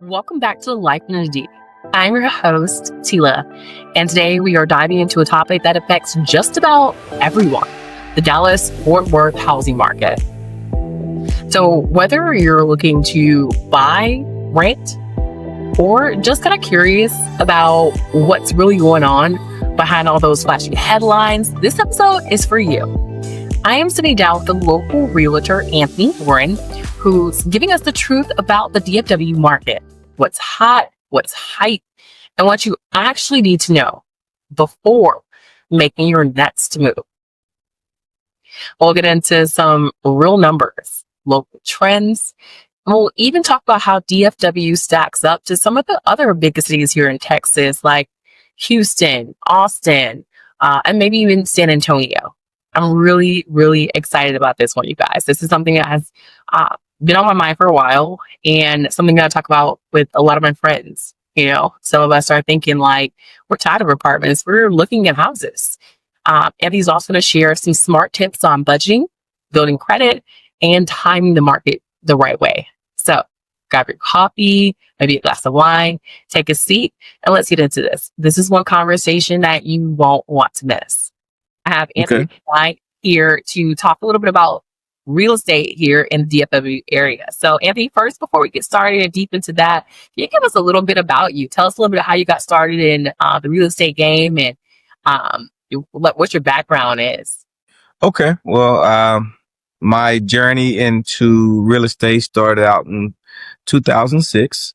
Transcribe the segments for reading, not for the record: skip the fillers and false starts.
Welcome back to Life in the Deep. I'm your host, Tila, and today we are diving into a topic that affects just about everyone, the Dallas-Fort Worth housing market. So whether you're looking to buy, rent, or just kind of curious about what's really going on behind all those flashy headlines, this episode is for you. I am sitting down with the local realtor, Anthony Burdine, who's giving us the truth about the DFW market, what's hot, what's hype, and what you actually need to know before making your next move. We'll get into some real numbers, local trends, and we'll even talk about how DFW stacks up to some of the other big cities here in Texas, like Houston, Austin, and maybe even San Antonio. I'm really, really excited about this one, you guys. This is something that has been on my mind for a while and something that I talk about with a lot of my friends. Some of us are thinking like, we're tired of apartments. We're looking at houses. Anthony's also going to share some smart tips on budgeting, building credit, and timing the market the right way. So grab your coffee, maybe a glass of wine, take a seat, and let's get into this. This is one conversation that you won't want to miss. I have Anthony Burdine here to talk a little bit about real estate here in the DFW area. So Anthony, first, before we get started and deep into that, can you give us a little bit about you? Tell us a little bit of how you got started in the real estate game and what your background is. Okay. Well, my journey into real estate started out in 2006.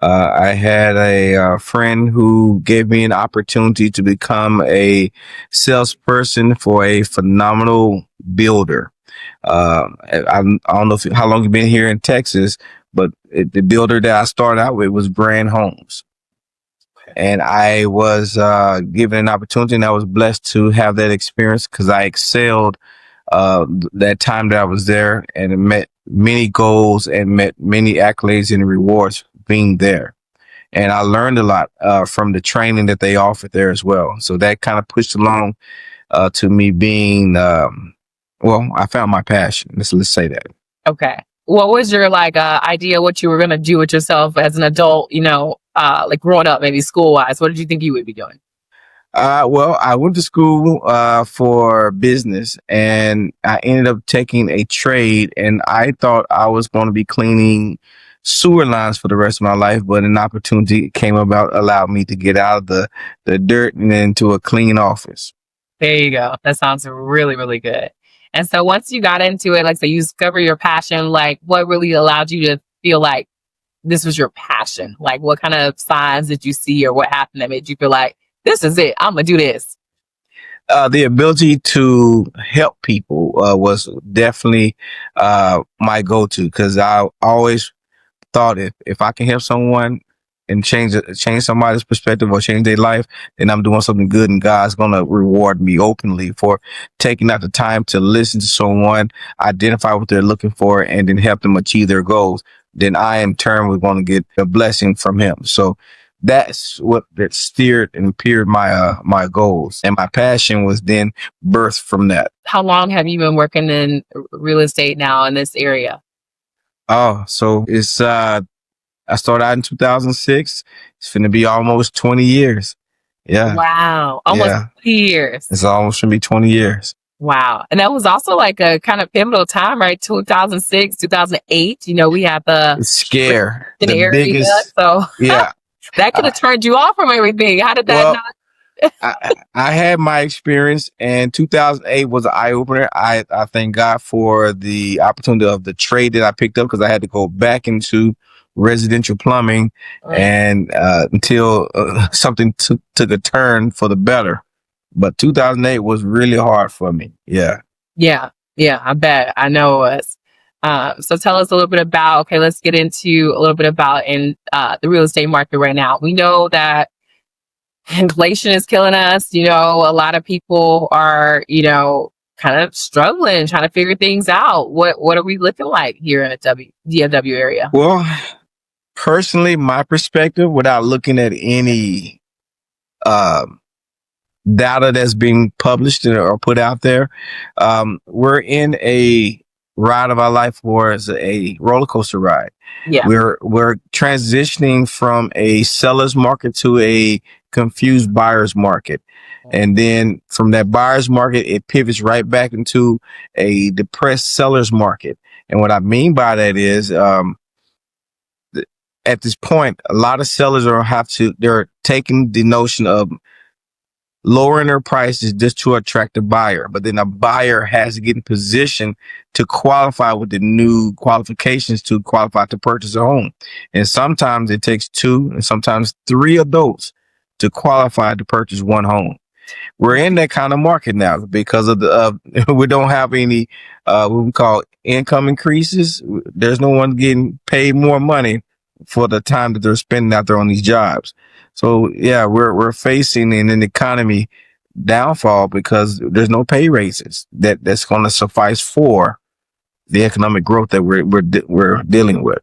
I had a friend who gave me an opportunity to become a salesperson for a phenomenal builder. I don't know how long you've been here in Texas, but the builder that I started out with was Grand Homes. And I was given an opportunity, and I was blessed to have that experience because I excelled that time that I was there, and met many goals and met many accolades and rewards being there. And I learned a lot from the training that they offered there as well. So that kind of pushed along to me being, I found my passion. Let's say that. Okay. What was your idea what you were going to do with yourself as an adult, like growing up, maybe school-wise? What did you think you would be doing? I went to school for business, and I ended up taking a trade, and I thought I was going to be cleaning sewer lines for the rest of my life, but an opportunity came about, allowed me to get out of the dirt and into a clean office. There you go. That sounds really, really good. And so once you got into it, so you discover your passion, what really allowed you to feel like this was your passion? Like what kind of signs did you see or what happened that made you feel like, this is it, I'm going to do this? The ability to help people was definitely my go-to, because I always thought if I can help someone and change somebody's perspective or change their life, then I'm doing something good, and God's going to reward me openly for taking out the time to listen to someone, identify what they're looking for, and then help them achieve their goals. Then I, in turn, was going to get a blessing from him. So that's what that steered and peered my goals, and my passion was then birthed from that. How long have you been working in real estate now in this area? Oh, so it's I started out in 2006. It's going to be almost 20 years. Yeah. Wow. Almost 20 years. It's almost going to be 20 years. Wow. And that was also like a kind of pivotal time, right? 2006, 2008. We had the scare. The area, biggest. So yeah. That could have turned you off from everything. How did that not? I had my experience, and 2008 was an eye-opener. I thank God for the opportunity of the trade that I picked up, because I had to go back into residential plumbing and until something took a turn for the better. But 2008 was really hard for me. Yeah. I bet. I know it was. So tell us a little bit about, let's get into a little bit about in the real estate market right now. We know that inflation is killing us. A lot of people are, kind of struggling, trying to figure things out. What are we looking like here in the DFW area? Well, personally, my perspective, without looking at any data that's being published or put out there, we're in a ride of our life was a roller coaster ride. Yeah. We're transitioning from a seller's market to a confused buyer's market. And then from that buyer's market, it pivots right back into a depressed seller's market. And what I mean by that is, at this point, a lot of sellers they're taking the notion of lowering their prices just to attract a buyer. But then a buyer has to get in position to qualify with the new qualifications to qualify to purchase a home. And sometimes it takes 2 and sometimes 3 adults to qualify to purchase one home. We're in that kind of market now because of we don't have any what we call income increases. There's no one getting paid more money for the time that they're spending out there on these jobs. So yeah, we're facing an economy downfall because there's no pay raises that's going to suffice for the economic growth that we're dealing with.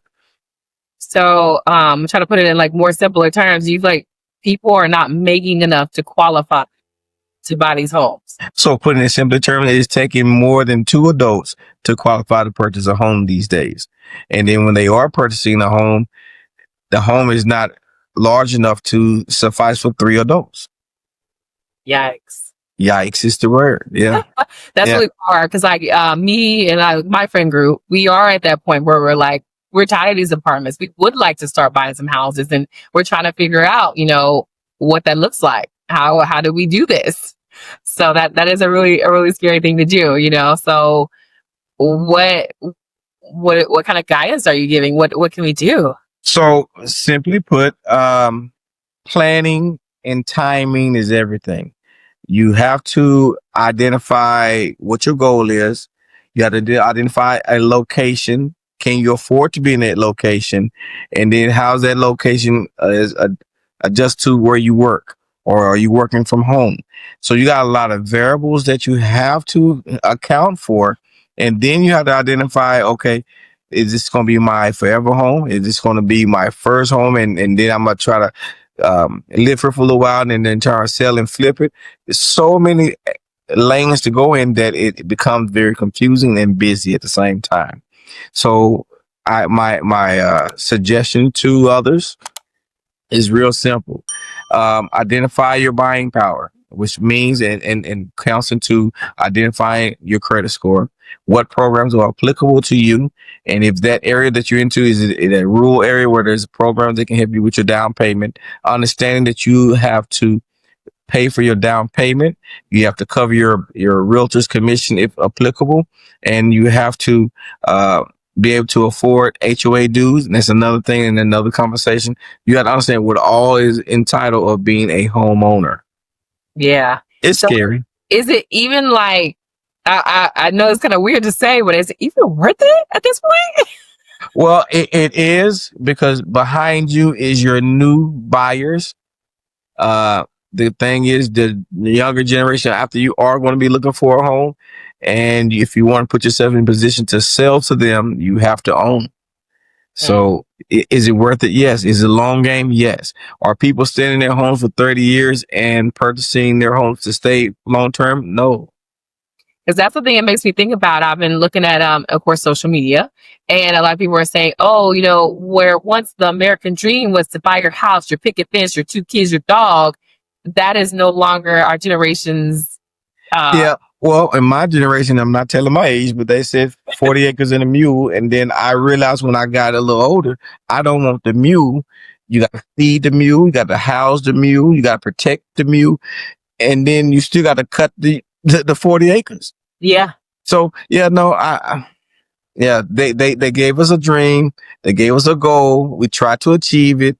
So, try to put it in like more simpler terms. You like people are not making enough to qualify to buy these homes. So putting it in simpler terms, it is taking more than 2 adults to qualify to purchase a home these days. And then when they are purchasing a home, the home is not large enough to suffice for 3 adults. Yikes. Yikes is the word. Yeah. That's really hard because like me and my friend group, we are at that point where we're like, we're tired of these apartments. We would like to start buying some houses and we're trying to figure out, what that looks like. How do we do this? So that is a really scary thing to do, So what kind of guidance are you giving? What can we do? So simply put, planning and timing is everything. You have to identify what your goal is. You have to identify a location. Can you afford to be in that location? And then how's that location adjust to where you work, or are you working from home? So you got a lot of variables that you have to account for. And then you have to identify, okay, is this going to be my forever home? Is this going to be my first home? And then I'm going to try to live for a little while and then try to sell and flip it. There's so many lanes to go in that it becomes very confusing and busy at the same time. So my suggestion to others is real simple. Identify your buying power, which means and counts into identifying your credit score, what programs are applicable to you, and if that area that you're into is in a rural area where there's programs that can help you with your down payment, understanding that you have to pay for your down payment, you have to cover your realtor's commission if applicable, and you have to be able to afford HOA dues. And that's another thing in another conversation. You got to understand what all is entitled of being a homeowner. Yeah. It's scary. Is it even like, I know it's kind of weird to say, but is it even worth it at this point? Well, it is, because behind you is your new buyers. The thing is, the younger generation after you are going to be looking for a home. And if you want to put yourself in position to sell to them, you have to own. So is it worth it? Yes. Is it a long game? Yes. Are people staying in their homes for 30 years and purchasing their homes to stay long term? No. Because that's the thing it makes me think about. I've been looking at, of course, social media, and a lot of people are saying, oh, where once the American dream was to buy your house, your picket fence, your 2 kids, your dog, that is no longer our generation's. Yeah. Well, in my generation, I'm not telling my age, but they said 40 acres and a mule. And then I realized when I got a little older, I don't want the mule. You got to feed the mule. You got to house the mule. You got to protect the mule. And then you still got to cut the 40 acres. Yeah. So, yeah, no, they gave us a dream. They gave us a goal. We tried to achieve it.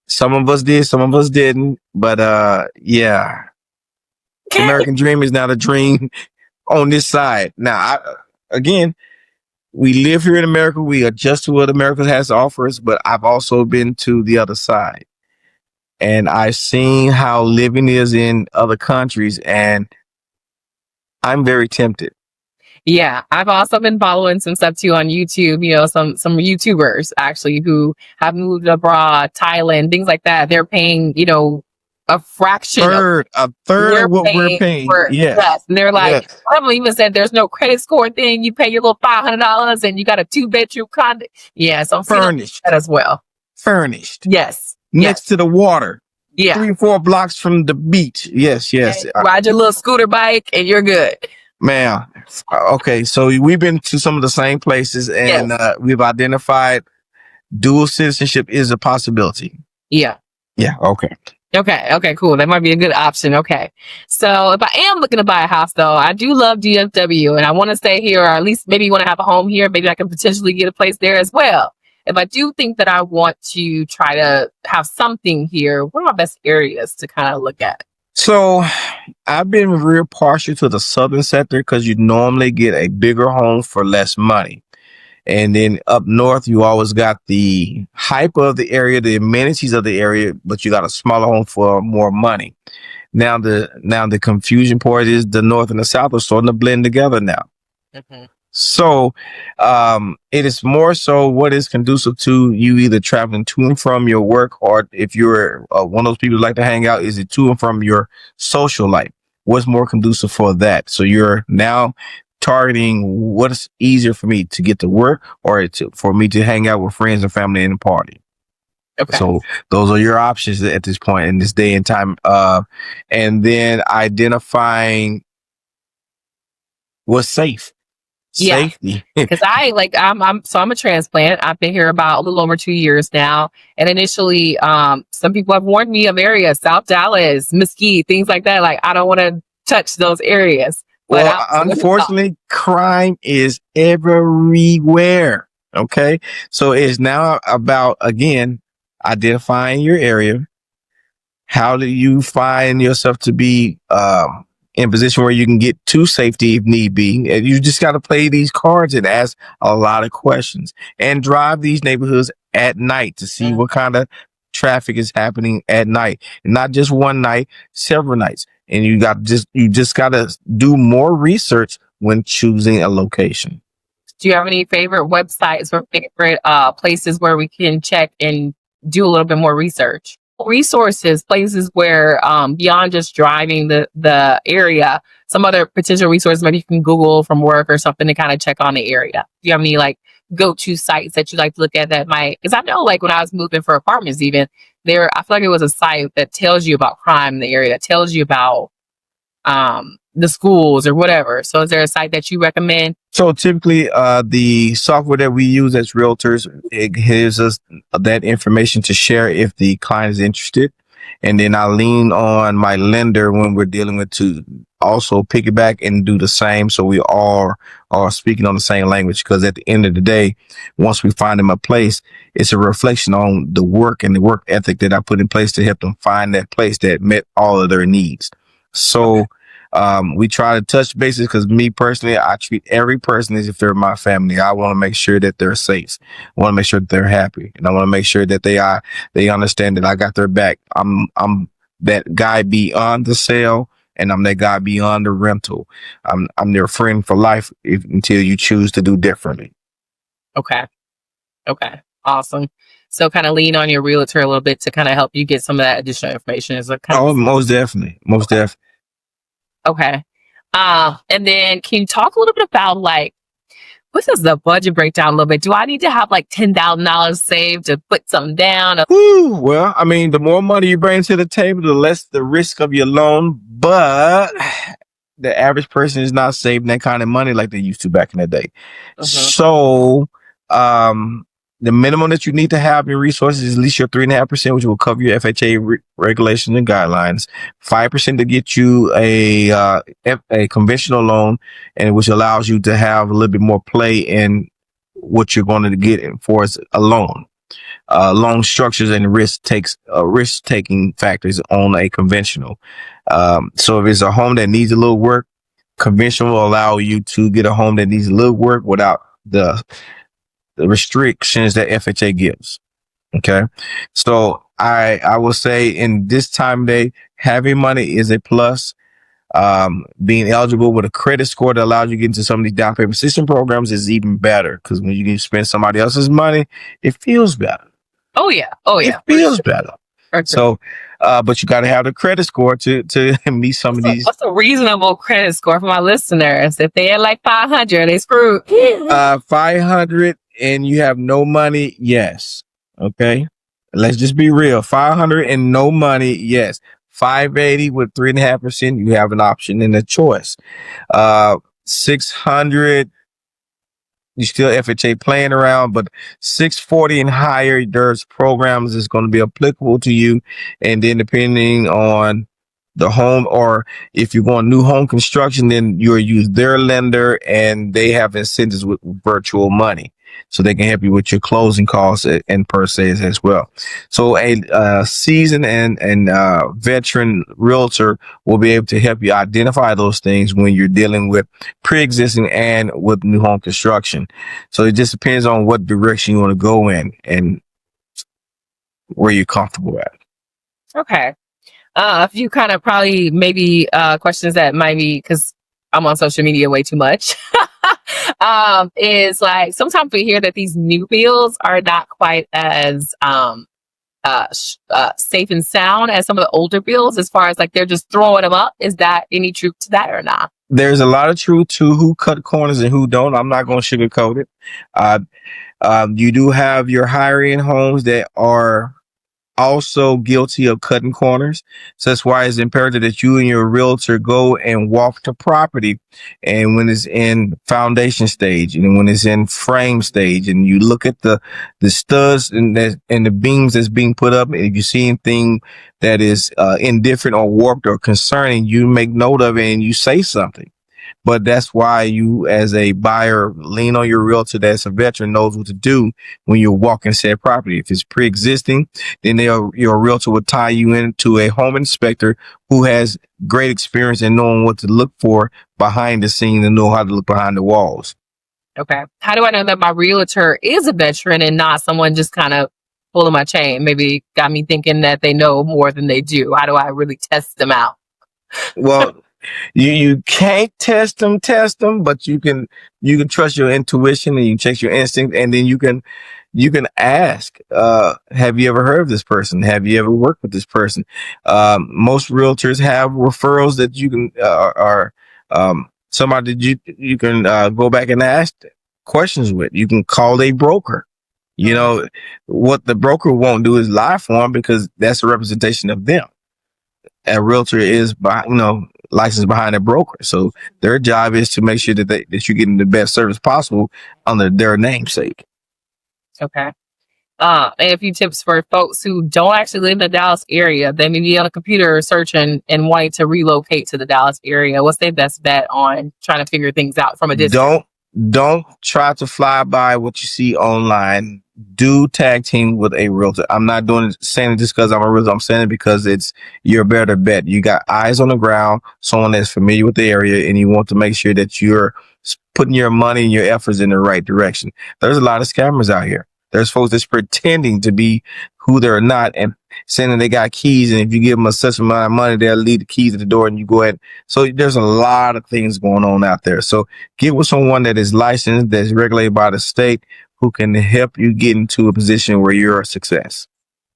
Some of us did, some of us didn't. But, yeah. The American dream is not a dream on this side. Now, again, we live here in America. We adjust to what America has to offer us, but I've also been to the other side. And I've seen how living is in other countries, and I'm very tempted. Yeah, I've also been following some stuff too on YouTube, some YouTubers actually who have moved abroad, Thailand, things like that. They're paying, a fraction a third of what we're paying. Yes. And they're like, Yes. some even said there's no credit score thing. You pay your little $500 and you got a 2-bedroom condo. Yeah, so I'm Furnished. that as well. Furnished. Yes. Next to the water. Yeah. 3-4 blocks from the beach. Yes. Ride your little scooter bike and you're good. Man. Okay. So we've been to some of the same places and we've identified dual citizenship is a possibility. Yeah. Yeah. Okay. Okay, cool. That might be a good option. Okay. So if I am looking to buy a house though, I do love DFW and I want to stay here, or at least maybe want to have a home here. Maybe I can potentially get a place there as well. If I do think that I want to try to have something here, what are my best areas to kind of look at? So I've been real partial to the southern sector because you normally get a bigger home for less money. And then up north, you always got the hype of the area, the amenities of the area, but you got a smaller home for more money. Now the confusion part is the north and the south are starting to blend together now. Mm-hmm. So it is more so what is conducive to you either traveling to and from your work, or if you're one of those people who like to hang out, is it to and from your social life? What's more conducive for that? So you're now targeting what's easier for me to get to work or for me to hang out with friends and family and party. Okay. So those are your options at this point in this day and time. And then identifying what's safe. Safety. Because I'm a transplant. I've been here about a little over 2 years now. And initially, some people have warned me of areas, South Dallas, Mesquite, things like that. Like, I don't want to touch those areas. Well, unfortunately, crime is everywhere. Okay. So it's now about, again, identifying your area. How do you find yourself to be in a position where you can get to safety if need be? And you just got to play these cards and ask a lot of questions and drive these neighborhoods at night to see what kind of traffic is happening at night. And not just one night, several nights. And you just got to do more research when choosing a location. Do you have any favorite websites or favorite places where we can check and do a little bit more research? Resources, places where beyond just driving the area, some other potential resources maybe you can Google from work or something to kind of check on the area. Do you have any like go-to sites that you like to look at that might, because I know like when I was moving for apartments even there, I feel like it was a site that tells you about crime in the area, that tells you about the schools or whatever. So is there a site that you recommend? So typically the software that we use as realtors, it gives us that information to share if the client is interested. And then I lean on my lender when we're dealing with to also piggyback and do the same. So we all are speaking on the same language, because at the end of the day, once we find them a place, it's a reflection on the work and the work ethic that I put in place to help them find that place that met all of their needs. So we try to touch bases, because me personally, I treat every person as if they're my family. I want to make sure that they're safe. I want to make sure that they're happy, and I want to make sure that they understand that I got their back. I'm that guy beyond the sale, and I'm that guy beyond the rental. I'm their friend for life until you choose to do differently. Okay. Awesome. So kind of lean on your realtor a little bit to kind of help you get some of that additional information. Is most definitely. Okay. And then can you talk a little bit about like, what does the budget break down a little bit? Do I need to have like $10,000 saved to put something down? Well, I mean, the more money you bring to the table, the less the risk of your loan. But the average person is not saving that kind of money like they used to back in the day. So, the minimum that you need to have in resources is at least your 3.5%, which will cover your FHA regulations and guidelines. 5% to get you a conventional loan, and which allows you to have a little bit more play in what you're going to get for as a loan. Loan structures and risk-taking factors on a conventional. So if it's a home that needs a little work, conventional will allow you to get a home that needs a little work without the restrictions that FHA gives. Okay. So I will say in this time of day, having money is a plus. Being eligible with a credit score that allows you to get into some of these down payment assistance programs is even better, because when you can spend somebody else's money, it feels better. Oh yeah. It feels better. Okay. So But you got to have the credit score to meet some of these. What's a reasonable credit score for my listeners? If they had like 500, they screwed. 500 and you have no money, yes. Okay, let's just be real. 500 and no money, yes. 580 with 3.5%, you have an option and a choice. 600, you still FHA playing around, but 640 and higher, there's programs that's going to be applicable to you. And then depending on the home, or if you're going new home construction, then you'll use their lender and they have incentives with virtual money. So they can help you with your closing costs and per se as well. So a seasoned and veteran realtor will be able to help you identify those things when you're dealing with pre-existing and with new home construction. So it just depends on what direction you want to go in and where you're comfortable at. Okay. A few kind of probably maybe questions that might be, because I'm on social media way too much. Is like sometimes we hear that these new builds are not quite as safe and sound as some of the older builds, as far as like they're just throwing them up. Is that any truth to that or not? There's a lot of truth to who cut corners and who don't. I'm not going to sugarcoat it. You do have your higher end homes that are also guilty of cutting corners. So that's why it's imperative that you and your realtor go and walk the property. And when it's in foundation stage and when it's in frame stage, and you look at the studs and the beams that's being put up, and if you see anything that is indifferent or warped or concerning, you make note of it and you say something. But that's why you, as a buyer, lean on your realtor that's a veteran, knows what to do when you're walking said property. If it's pre-existing, then your realtor will tie you into a home inspector who has great experience in knowing what to look for behind the scene and know how to look behind the walls. Okay. How do I know that my realtor is a veteran and not someone just kind of pulling my chain? Maybe got me thinking that they know more than they do. How do I really test them out? Well, you can't test them, but you can trust your intuition and you check your instinct, and then you can ask, have you ever heard of this person? Have you ever worked with this person? Most realtors have referrals that you can somebody that you can go back and ask questions with. You can call a broker. You know, what the broker won't do is lie for them, because that's a representation of them. A realtor is licensed behind a broker, so their job is to make sure that that you're getting the best service possible under their namesake. Okay. And a few tips for folks who don't actually live in the Dallas area. They may be on a computer searching and wanting to relocate to the Dallas area. What's their best bet on trying to figure things out from a distance? Don't try to fly by what you see online. Do tag team with a realtor. I'm not saying it just because I'm a realtor. I'm saying it because it's your better bet. You got eyes on the ground, someone that's familiar with the area, and you want to make sure that you're putting your money and your efforts in the right direction. There's a lot of scammers out here. There's folks that's pretending to be who they're not and saying that they got keys, and if you give them a such amount of money, they'll leave the keys at the door and you go ahead. So there's a lot of things going on out there. So get with someone that is licensed, that's regulated by the state, who can help you get into a position where you're a success.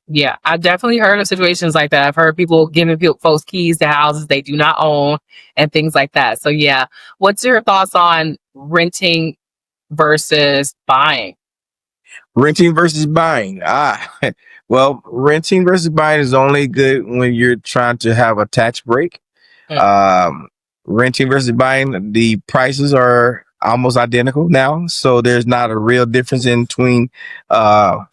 Yeah, I've definitely heard of situations like that. I've heard people giving folks keys to houses they do not own and things like that. So yeah, what's your thoughts on renting versus buying? Renting versus buying. Well, renting versus buying is only good when you're trying to have a tax break. Renting versus buying, the prices are almost identical now, so there's not a real difference in between buying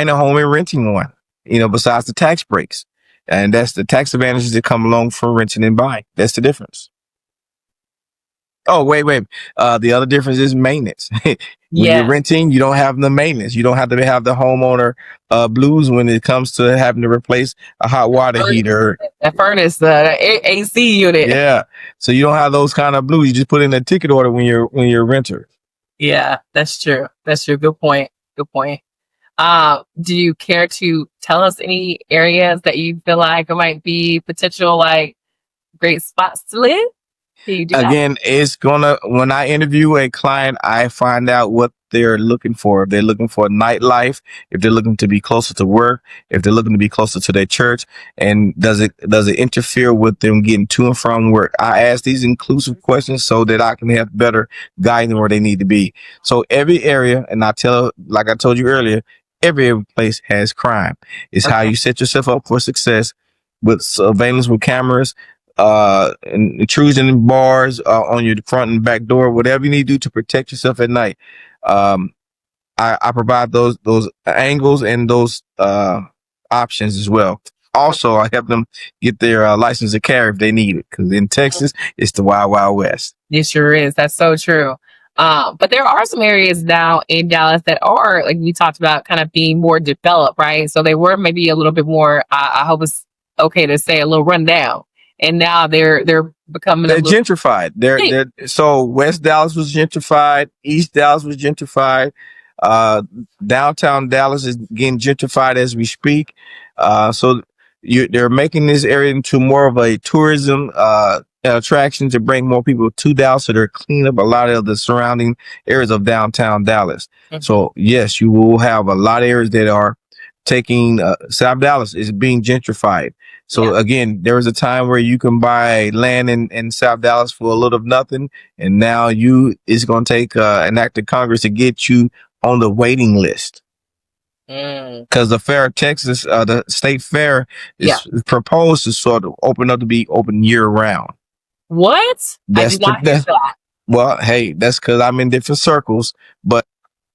a home and renting one, besides the tax breaks. And that's the tax advantages that come along from renting and buying. That's the difference. Oh, wait. The other difference is maintenance. When you're renting, you don't have the maintenance. You don't have to have the homeowner blues when it comes to having to replace a hot water heater, a furnace, the AC unit. Yeah. So you don't have those kind of blues. You just put in a ticket order when you're a renter. Yeah, that's true. Good point. Do you care to tell us any areas that you feel like might be potential like great spots to live? You do that. Again, it's gonna, when I interview a client, I find out what they're looking for. If they're looking for nightlife, if they're looking to be closer to work, if they're looking to be closer to their church, and does it interfere with them getting to and from work? I ask these inclusive questions so that I can have better guide them where they need to be. So every area, and like I told you earlier, every place has crime. It's how you set yourself up for success with surveillance, with cameras, intrusion in bars, on your front and back door, whatever you need to do to protect yourself at night. I provide those angles and those options as well. Also, I help them get their license to carry if they need it, because in Texas, it's the wild, wild west. It sure is. That's so true. But there are some areas now in Dallas that are, like we talked about, kind of being more developed, right? So they were maybe a little bit more, I hope it's okay to say, a little rundown. And now they're becoming gentrified. So West Dallas was gentrified, East Dallas was gentrified. Downtown Dallas is getting gentrified as we speak. So they're making this area into more of a tourism attraction to bring more people to Dallas. So they're cleaning up a lot of the surrounding areas of downtown Dallas. So yes, you will have a lot of areas that are taking South Dallas is being gentrified. So again, there was a time where you can buy land in South Dallas for a little of nothing, and now it's going to take an act of Congress to get you on the waiting list. Because the Fair of Texas, the state fair, is proposed to sort of open up to be open year round. What? I did not hear that. Well, hey, that's because I'm in different circles, but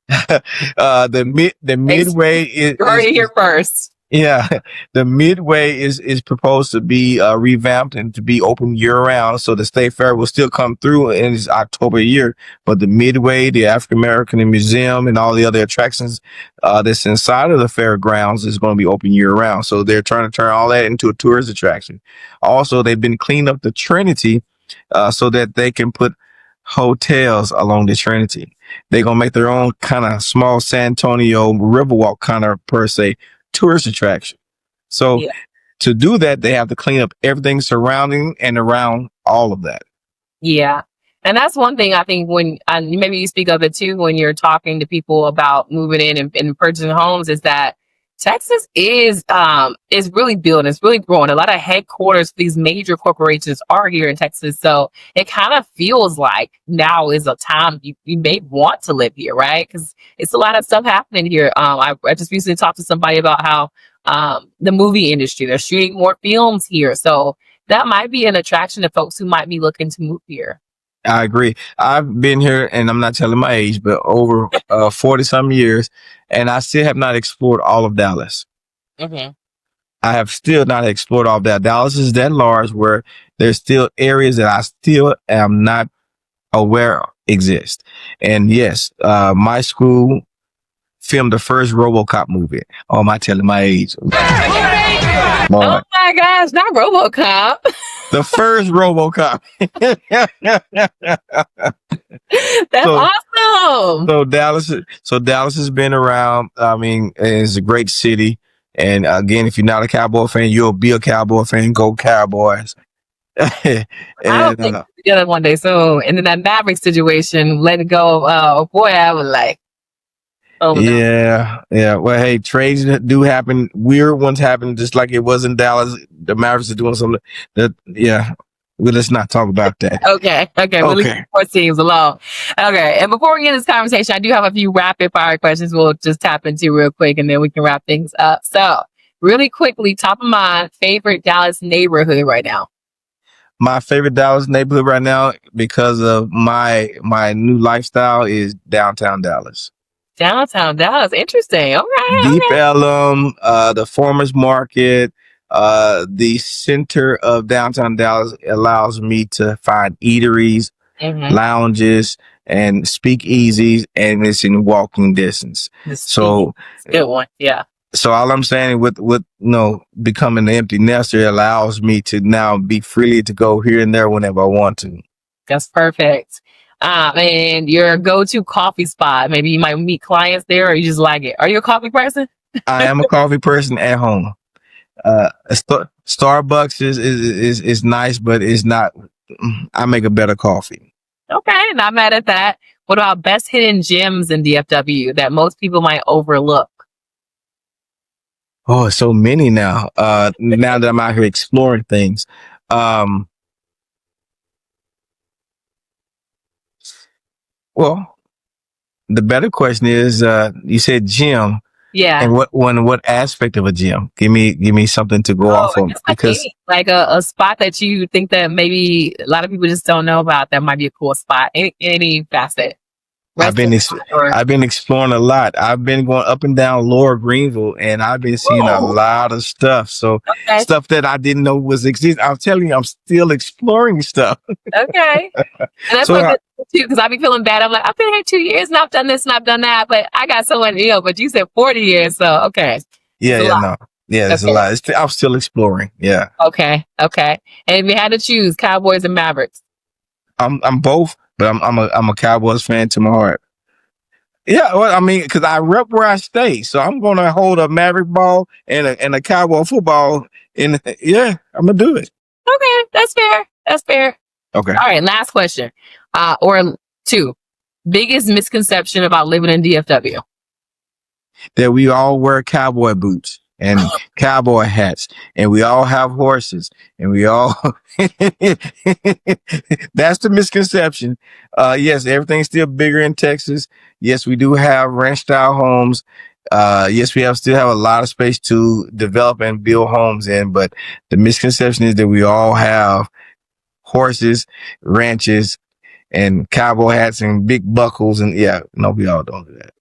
the midway is you heard it here first. Yeah, the midway is proposed to be revamped and to be open year round. So the state fair will still come through in this October year, but the midway, the African American Museum, and all the other attractions that's inside of the fairgrounds is going to be open year round. So they're trying to turn all that into a tourist attraction. Also, they've been cleaning up the Trinity so that they can put hotels along the Trinity. They're going to make their own kind of small San Antonio Riverwalk kind of, per se, tourist attraction. So to do that, they have to clean up everything surrounding and around all of that. Yeah. And that's one thing I think when maybe you speak of it too, when you're talking to people about moving in and purchasing homes, is that Texas is really building, it's really growing. A lot of headquarters for these major corporations are here in Texas. So it kind of feels like now is a time you may want to live here, right? Because it's a lot of stuff happening here. I just recently talked to somebody about how the movie industry, they're shooting more films here. So that might be an attraction to folks who might be looking to move here. I agree. I've been here, and I'm not telling my age, but over 40 some years, and I still have not explored all of Dallas. I have still not explored all of that. Dallas is that large where there's still areas that I still am not aware exist. And yes, my school filmed the first RoboCop movie. Oh, am I telling my age? Oh my gosh, not RoboCop. The first RoboCop. That's awesome. So Dallas has been around. I mean, it's a great city. And again, if you're not a Cowboy fan, you'll be a Cowboy fan. Go Cowboys. I don't think we'll be together one day soon. And then that Maverick situation, let it go. Boy, I was like, oh yeah. Well, hey, trades do happen. Weird ones happen, just like it was in Dallas. The Mavericks are doing something that, well, let's not talk about that. Okay. We'll leave 4 teams alone. Okay. And before we get this conversation, I do have a few rapid fire questions we'll just tap into real quick, and then we can wrap things up. So, really quickly, top of mind, favorite Dallas neighborhood right now? My favorite Dallas neighborhood right now, because of my new lifestyle, is downtown Dallas. Downtown Dallas, interesting. All right. Deep Ellum, the Farmers Market, the center of downtown Dallas allows me to find eateries, lounges, and speakeasies, and it's in walking distance. So good one, yeah. So all I'm saying with becoming an empty nester, it allows me to now be free to go here and there whenever I want to. That's perfect. And your go-to coffee spot, maybe you might meet clients there, or you just like it. Are you a coffee person? I am a coffee person at home. Starbucks is nice, but it's not I make a better coffee. Okay, not mad at that. What about best hidden gems in DFW that most people might overlook? Oh, so many now. Now that I'm out here exploring things. Well, the better question is, you said gym. Yeah. And what aspect of a gym? Give me something to go off I of, guess because like a spot that you think that maybe a lot of people just don't know about that might be a cool spot. Any facet. I've been Restaurant or I've been exploring a lot. I've been going up and down Lower Greenville, and I've been seeing a lot of stuff. So okay. stuff that I didn't know was exist. I'm telling you, I'm still exploring stuff. Okay. And that's So what good too, because I be feeling bad. I'm like, I've been here 2 years and I've done this and I've done that, but I got someone, but you said 40 years. So okay. yeah, It's a yeah, lot. no, yeah, it's a Okay. lot. I'm still exploring. Yeah, Okay. And if you had to choose Cowboys and Mavericks. I'm both, but I'm a Cowboys fan to my heart. Yeah, well, I mean, because I rep where I stay, so I'm gonna hold a Maverick ball and a Cowboy football, and yeah, I'm gonna do it. Okay, that's fair. Okay. All right, last question. Or two. Biggest misconception about living in DFW. That we all wear cowboy boots and cowboy hats, and we all have horses, and we all that's the misconception. Yes, everything's still bigger in Texas. Yes, we do have ranch style homes. Yes, we still have a lot of space to develop and build homes in, but the misconception is that we all have horses, ranches, and cowboy hats and big buckles, and yeah, no, we all don't do that.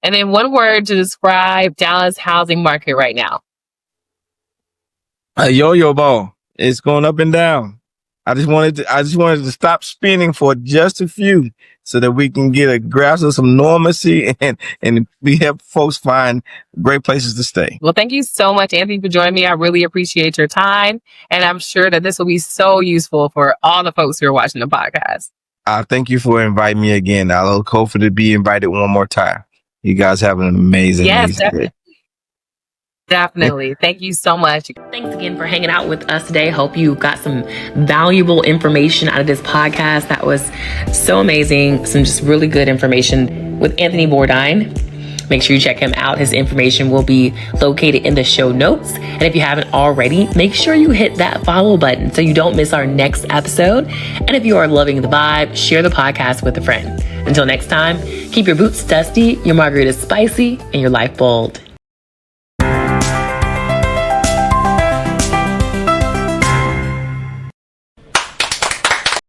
And then one word to describe Dallas housing market right now. A yo-yo ball. It's going up and down. I just wanted to stop spinning for just a few, so that we can get a grasp of some normalcy, and we help folks find great places to stay. Well, thank you so much, Anthony, for joining me. I really appreciate your time. And I'm sure that this will be so useful for all the folks who are watching the podcast. Thank you for inviting me again. I look forward to be invited one more time. You guys have an amazing day. Definitely. Thank you so much. Thanks again for hanging out with us today. Hope you got some valuable information out of this podcast. That was so amazing. Some just really good information with Anthony Burdine. Make sure you check him out. His information will be located in the show notes. And if you haven't already, make sure you hit that follow button so you don't miss our next episode. And if you are loving the vibe, share the podcast with a friend. Until next time, keep your boots dusty, your margarita spicy, and your life bold.